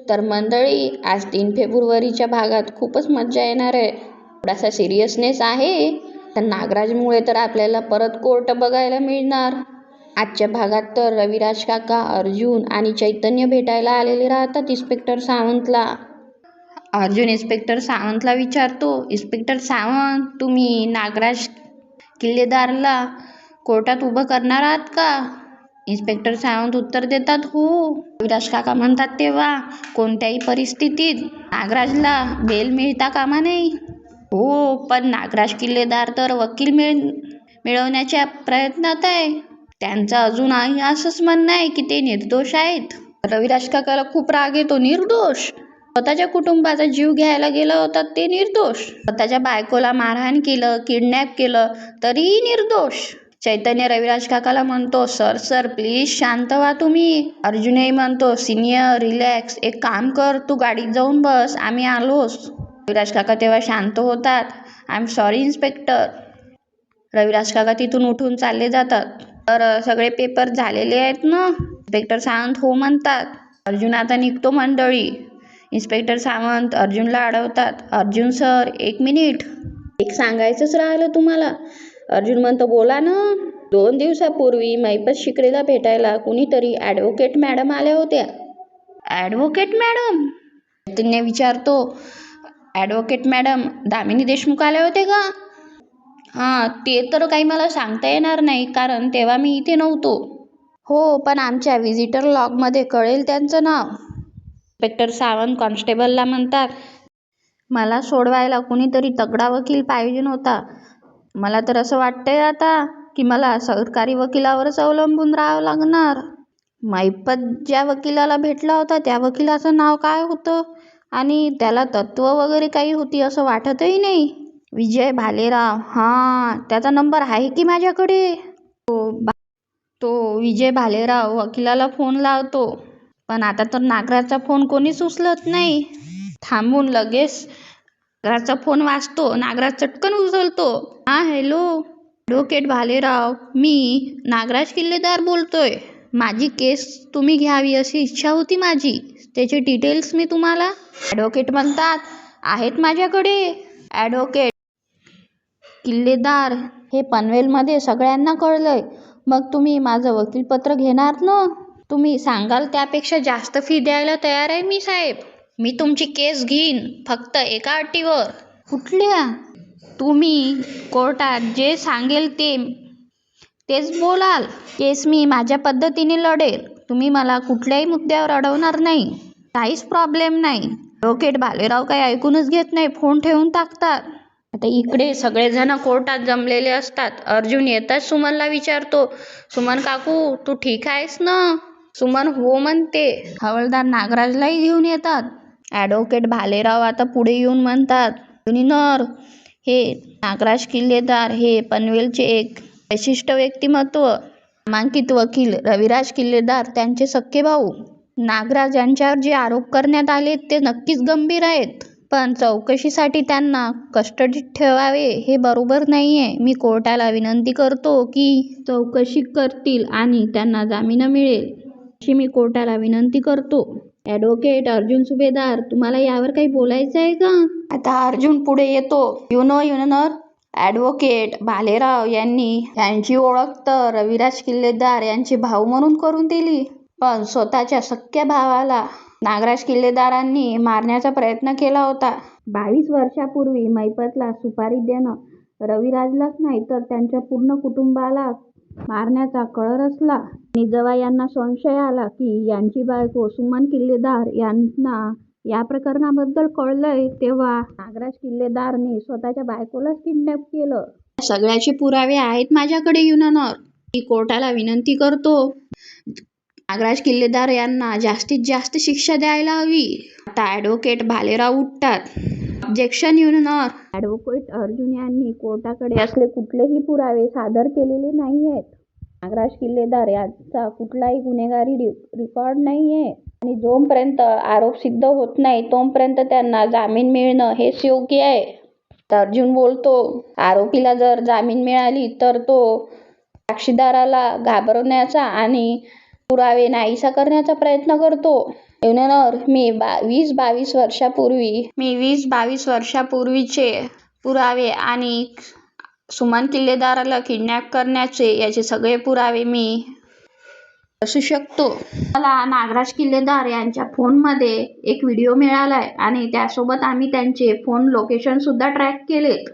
तर मंडळी, आज 3 फेब्रुवारीच्या भागात खूपच मज्जा येणार आहे. थोडासा सिरियसनेस आहे. तर नागराजमुळे तर आपल्याला परत कोर्ट बघायला मिळणार. आजच्या भागात तर रविराज काका, अर्जुन आणि चैतन्य भेटायला आलेले राहतात इन्स्पेक्टर सावंतला. अर्जुन इन्स्पेक्टर सावंतला विचारतो, इन्स्पेक्टर सावंत, तुम्ही नागराज किल्लेदारला कोर्टात उभं करणार आहात का? इन्स्पेक्टर सावंत उत्तर देतात, हो. रविराज काका म्हणतात, तेव्हा कोणत्याही परिस्थितीत नागराजला बेल मिळता कामा नये. हो, पण नागराज किल्लेदार तर वकील मिळवण्याच्या प्रयत्नात आहे. त्यांचं अजूनही असंच म्हणणं आहे की ते निर्दोष आहेत. रविराज काकाला खूप राग येतो. निर्दोष? स्वतःच्या कुटुंबाचा जीव घ्यायला गेला होता ते निर्दोष? स्वतःच्या बायकोला मारहाण केलं, किडनॅप केलं तरीही निर्दोष? चैतन्य रविराज काकाला म्हणतो, सर प्लीज शांत व्हा तुम्ही. अर्जुनही म्हणतो, सिनियर रिलॅक्स, एक काम कर, तू गाडीत जाऊन बस, आम्ही आलोच. रविराज काका तेव्हा शांत होतात. I am sorry inspector. Raviraj काका तिथून उठून चालले जातात. तर सगळे पेपर झालेले आहेत ना? इन्स्पेक्टर सावंत हो म्हणतात. अर्जुन आता निघतो मंडळी. इन्स्पेक्टर सावंत अर्जुनला अडवतात. अर्जुन सर, 1 मिनिट, एक सांगायचंच राहिलं तुम्हाला. अर्जुन म्हणतो, बोला ना. 2 दिवसापूर्वी मैपत शिकरेला भेटायला कुणीतरी ॲडव्होकेट मॅडम आल्या होत्या. Advocate madam? त्यांनी विचारतो. ॲडव्होकेट मॅडम दामिनी देशमुख आल्या होते का? हां, ते तर काही मला सांगता येणार नाही, कारण तेव्हा मी इथे नव्हतो. हो, पण आमच्या व्हिजिटर लॉगमध्ये कळेल त्यांचं नाव. इन्स्पेक्टर सावंत कॉन्स्टेबलला म्हणतात, मला सोडवायला कुणीतरी तगडा वकील पाहिजे होता. मला तर असं वाटतंय आता की मला सरकारी वकिलावरच अवलंबून राहावं लागणार. मैपत ज्या वकिलाला भेटला होता त्या वकिलाचं नाव काय होतं? आणि त्याला तत्व वगैरे काही होती असं वाटतही नाही. विजय भालेराव. हां, त्याचा नंबर आहे की माझ्याकडे. तो विजय भालेराव वकिलाला फोन लावतो. पण आता तर नागराजचा फोन कोणीच उचलत नाही. थांबून लगेच नागराजचा फोन वाजतो. नागराज चटकन उचलतो. हां, हॅलो ॲडव्होकेट भालेराव, मी नागराज किल्लेदार बोलतोय. माझी केस तुम्ही घ्यावी अशी इच्छा होती माझी. त्याचे डिटेल्स मी तुम्हाला. ॲडव्होकेट म्हणतात, आहेत माझ्याकडे. ॲडव्होकेट किल्लेदार, हे पनवेलमध्ये सगळ्यांना कळलंय. मग तुम्ही माझं वकीलपत्र घेणार ना? तुम्ही सांगाल त्यापेक्षा जास्त फी द्यायला तयार आहे मी साहेब. मी तुमची केस घेईन, फक्त एका अटीवर. कुठल्या? तुम्ही कोर्टात जे सांगेल तेच बोलाल. केस मी माझ्या पद्धतीने लढेल. तुम्ही मला कुठल्याही मुद्द्यावर अडवणार नाही. काहीच प्रॉब्लेम नाही. ॲडव्होकेट भालेराव काही ऐकूनच घेत नाही, फोन ठेवून टाकतात. आता इकडे सगळेजण कोर्टात जमलेले असतात. अर्जुन येताच सुमनला विचारतो, सुमन काकू, तू ठीक आहेस ना? सुमन हो म्हणते. हवालदार नागराजलाही घेऊन येतात. ॲडव्होकेट भालेराव आता पुढे येऊन म्हणतात, जुनिनर, हे नागराज किल्लेदार हे पनवेलचे एक विशिष्ट व्यक्तिमत्व. नामांकित वकील रविराज किल्लेदार त्यांचे सख्खे भाऊ. नागराज यांच्यावर जे आरोप करण्यात आले ते नक्कीच गंभीर आहेत, पण चौकशीसाठी त्यांना कस्टडीत ठेवावे हे बरोबर नाहीये. मी कोर्टाला विनंती करतो की चौकशी करतील आणि त्यांना जामीन मिळेल अशी मी कोर्टाला विनंती करतो. ॲडव्होकेट अर्जुन सुभेदार, तुम्हाला यावर काही बोलायचं आहे का? आता अर्जुन पुढे येतो. युनर, ॲडव्होकेट भालेराव यांची ओळख तर रविराज किल्लेदार यांचे भाऊ म्हणून करून दिली, पण स्वतःच्या सख्ख्या भावाला नागराज किल्लेदारांनी मारण्याचा प्रयत्न केला होता. 22 वर्षापूर्वी मैपतला सुपारी देणं रविराजलाच नाही तर त्यांच्या पूर्ण कुटुंबाला मारण्याचा कळ रचला. आणि जेव्हा यांना संशय आला की यांची बायको सुमन किल्लेदार यांना या प्रकरणाबद्दल कळलंय, तेव्हा नागराज किल्लेदारने स्वतःच्या बायकोलाच किडनॅप केलं. सगळ्याचे पुरावे आहेत माझ्याकडे युनर. मी कोर्टाला विनंती करतो, नागराज किल्लेदार यांना जास्तीत जास्त शिक्षा द्यायला हवी. आता ॲडव्होकेट भालेराव उठतात. ऑब्जेक्शन युनर. ॲडव्होकेट अर्जुन यांनी कोर्टाकडे असले कुठलेही पुरावे सादर केलेले नाही आहेत. नागराज किल्लेदार यांचा कुठलाही गुन्हेगारी रेकॉर्ड नाही आहे आणि जोपर्यंत आरोप सिद्ध होत नाही तोपर्यंत त्यांना जामीन मिळणं हेच योग्य आहे. अर्जुन बोलतो, आरोपीला जर जामीन मिळाली तर तो साक्षीदाराला घाबरवण्याचा आणि पुरावे नाहीसा करण्याचा प्रयत्न करतो. युनर मी 20-22 वर्षापूर्वीचे पुरावे आणि सुमन किल्लेदारला किडनॅप करण्याचे याचे सगळे पुरावे मी असू शकतो. मला नागराज किल्लेदार यांच्या फोनमध्ये एक व्हिडिओ मिळालाय आणि त्यासोबत आम्ही त्यांचे फोन लोकेशन सुद्धा ट्रॅक केलेत.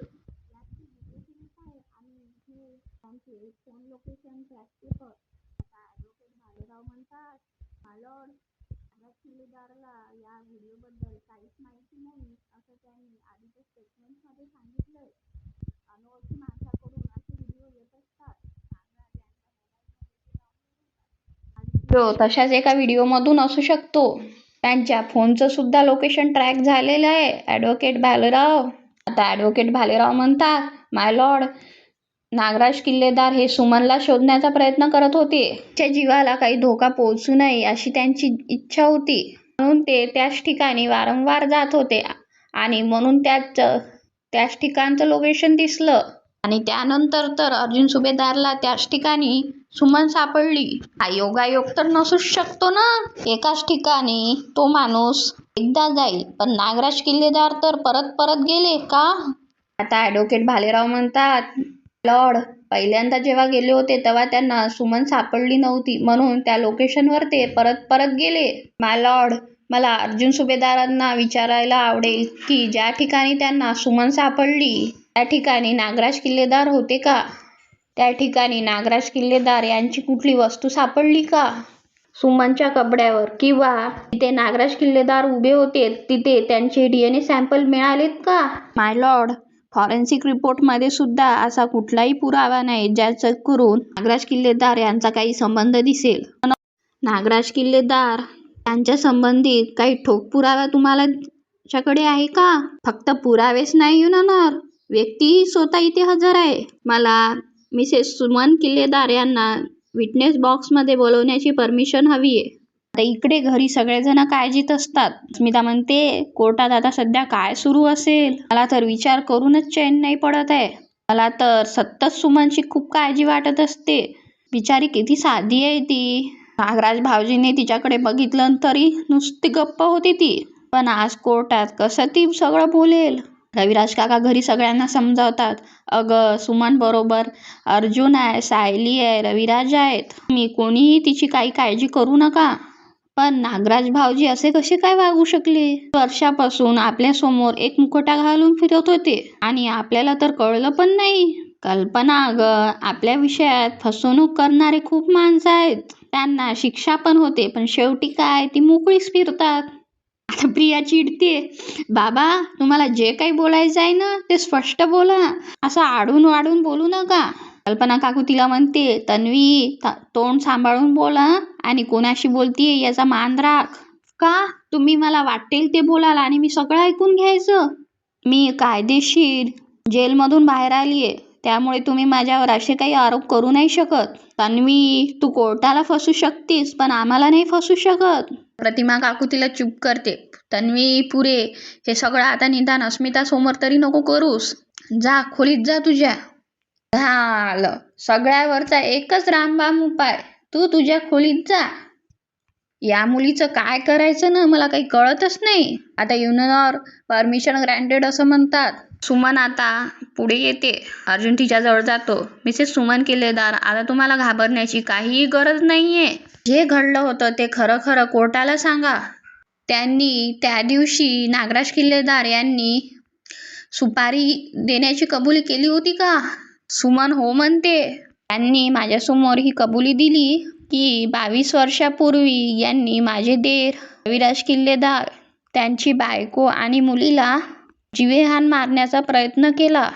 या व्हिडिओबद्दल काहीच माहिती नाही असं त्यांनी आधीच्या स्टेटमेंटमध्ये सांगितलंय. अनोळखी माणसाकडून असे व्हिडिओ येत असतात. तशाच एका व्हिडिओमधून असू शकतो. त्यांच्या फोनचं सुद्धा लोकेशन ट्रॅक झालेलं आहे. ॲडव्होकेट भालेराव. आता ॲडव्होकेट भालेराव म्हणतात, माय लॉर्ड, नागराज किल्लेदार हे सुमनला शोधण्याचा प्रयत्न करत होते. त्याच्या जीवाला काही धोका पोहोचू नये अशी त्यांची इच्छा होती. म्हणून ते त्याच ठिकाणी वारंवार जात होते आणि म्हणून त्याच ठिकाणचं लोकेशन दिसलं. आणि त्यानंतर तर अर्जुन सुभेदारला त्याच ठिकाणी सुमन सापडली. हा योगायोग तर नसूच शकतो ना. एकाच ठिकाणी तो माणूस एकदा जाईल, पण नागराज किल्लेदार तर परत गेले का? आता ॲडव्होकेट भालेराव म्हणतात, लॉर्ड, पहिल्यांदा जेव्हा गेले होते तेव्हा त्यांना सुमन सापडली नव्हती, म्हणून त्या लोकेशनवर ते परत गेले. माय लॉर्ड, मला अर्जुन सुभेदारांना विचारायला आवडेल की ज्या ठिकाणी त्यांना सुमन सापडली त्या ठिकाणी नागराज किल्लेदार होते का? त्या ठिकाणी नागराज किल्लेदार यांची कुठली वस्तू सापडली का? सुमनच्या कपड्यावर किंवा जिथे नागराज किल्लेदार उभे होते तिथे त्यांचे DNA सॅम्पल मिळालेत का? माय लॉर्ड, फॉरेन्सिक रिपोर्टमध्ये सुद्धा असा कुठलाही पुरावा नाही ज्याचा करून नागराज किल्लेदार यांचा काही संबंध दिसेल. नागराज किल्लेदार यांच्या संबंधित काही ठोक पुरावा तुमच्याकडे आहे का? फक्त पुरावेच नाही युनर, व्यक्तीही स्वतः इथे हजर आहे. मला मिसेस सुमन किल्लेदार यांना विटनेस बॉक्समध्ये बोलवण्याची परमिशन हवी आहे. आता इकडे घरी सगळेजण काळजीत असतात. स्मिता म्हणते, कोर्टात आता सध्या काय सुरू असेल? मला तर विचार करूनच चैन नाही पडत आहे. मला तर सतत सुमनची खूप काळजी वाटत असते. बिचारी किती साधी आहे ती. नागराज भाऊजीने तिच्याकडे बघितलं तरी नुसती गप्प होती ती. पण आज कोर्टात कसं ती सगळं बोलेल? रविराज काका घरी सगळ्यांना समजावतात, अगं सुमन बरोबर अर्जुन आहे, सायली आहे, रविराज आहेत. मी कोणीही तिची काही काळजी करू नका. पण नागराज भाऊजी असे कसे काय वागू शकले? वर्षापासून आपल्यासमोर एक मुखवटा घालून फिरत होते आणि आपल्याला तर कळलं पण नाही. कल्पना, अगं, आपल्या विषयात फसवणूक करणारे खूप माणसं आहेत. त्यांना शिक्षा पण होते, पण शेवटी काय, ती मोकळीच फिरतात. आता प्रिया चिडते, बाबा, तुम्हाला जे काही बोलायचं आहे ना ते स्पष्ट बोला, असं आडून वाढून बोलू नका. कल्पना काकू तिला म्हणते, तन्वी, तोंड सांभाळून बोला आणि कोणाशी बोलतीये याचा मान राख. का? तुम्ही मला वाटेल ते बोलाल आणि मी सगळं ऐकून घ्यायचं? मी कायदेशीर जेलमधून बाहेर आलीये, त्यामुळे तुम्ही माझ्यावर असे काही आरोप करू नाही शकत. तन्वी, तू कोर्टाला फसू शकतीस पण आम्हाला नाही फसू शकत. प्रतिमा काकू तिला चूप करते. तन्वी, पुरे, हे सगळं आता निदान अस्मितासमोर तरी नको करूस. जा, खोलीत जा तुझ्या. झालं, सगळ्यावरचा एकच रामबाम उपाय, तू तुझ्या खोलीत जा. या मुलीचं काय करायचं ना मला काही कळतच नाही. आता युनर परमिशन ग्रँटेड असं म्हणतात. सुमन आता पुढे येते. अर्जुन तिच्याजवळ जातो. मिसेस सुमन किल्लेदार, आता तुम्हाला घाबरण्याची काहीही गरज नाहीये. जे घडलं होतं ते खरं कोर्टाला सांगा. त्यांनी त्या दिवशी नागराज किल्लेदार यांनी सुपारी देण्याची कबुली केली होती का? सुमन हो म्हणते. त्यांनी माझ्यासमोर ही कबुली दिली की 22 वर्षापूर्वी यांनी माझे देर रविराज किल्लेदार, त्यांची बायको आणि मुलीला जीवेहाण मारण्याचा प्रयत्न केला.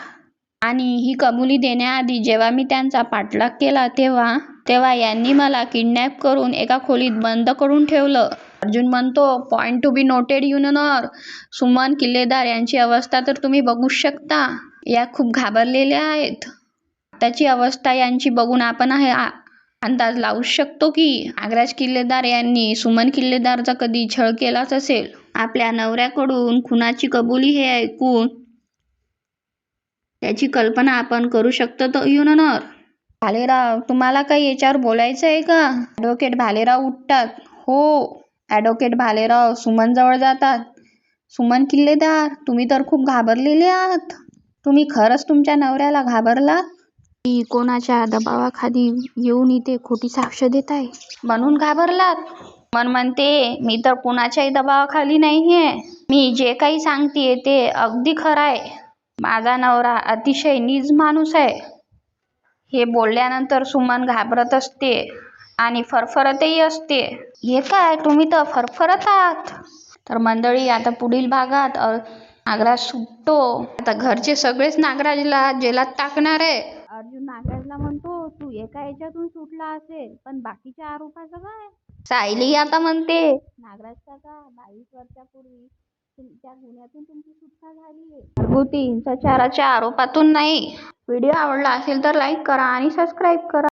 आणि ही कबुली देण्याआधी जेव्हा मी त्यांचा पाठलाग केला तेव्हा यांनी मला किडनॅप करून एका खोलीत बंद करून ठेवलं. अर्जुन म्हणतो, point to be noted your honour, Suman Killedar यांची अवस्था तर तुम्ही बघू शकता. या खूप घाबरलेल्या आहेत. आताची अवस्था यांची बघून आपण अंदाज लावू शकतो की नागराज किल्लेदार यांनी सुमन किल्लेदारचा कधी छळ केलाच असेल. आपल्या नवऱ्याकडून खुनाची कबुली हे ऐकून त्याची कल्पना आपण करू शकतो युनर. भालेराव, तुम्हाला काही याच्यावर बोलायचं आहे का? ॲडव्होकेट भालेराव उठतात. हो ॲडव्होकेट भालेराव सुमनजवळ जातात. सुमन किल्लेदार, तुम्ही तर खूप घाबरलेले आहात. तुम्ही खरंच तुमच्या नवऱ्याला घाबरला? ती कोणाच्या दबावाखाली येऊन इथे खोटी साक्ष देत आहे म्हणून घाबरलात? मन म्हणते, मी तर कुणाच्याही दबावाखाली नाहीये. मी जे काही सांगते ते अगदी खरं आहे. माझा नवरा अतिशय नीच माणूस आहे. हे बोलल्यानंतर सुमन घाबरत असते आणि फरफरतही असते. हे काय, तुम्ही तर फरफरत आहात. तर मंडळी, आता पुढील भागात नागराज सुटतो. आता घरचे सगळेच नागराजला जेलात टाकणार आहे. अर्जुन नागराजला म्हणतो, तू एका याच्यातून सुटला असेल, पण बाकीच्या आरोपाचं काय? सायली आता म्हणते, नागराज काका, 22 वर्षापूर्वी त्या गुन्ह्यातून तुमची सुटका झाली आहे, घरगुती हिंसाचाराच्या आरोपातून नाही. व्हिडिओ आवडला असेल तर लाईक करा आणि सबस्क्राईब करा.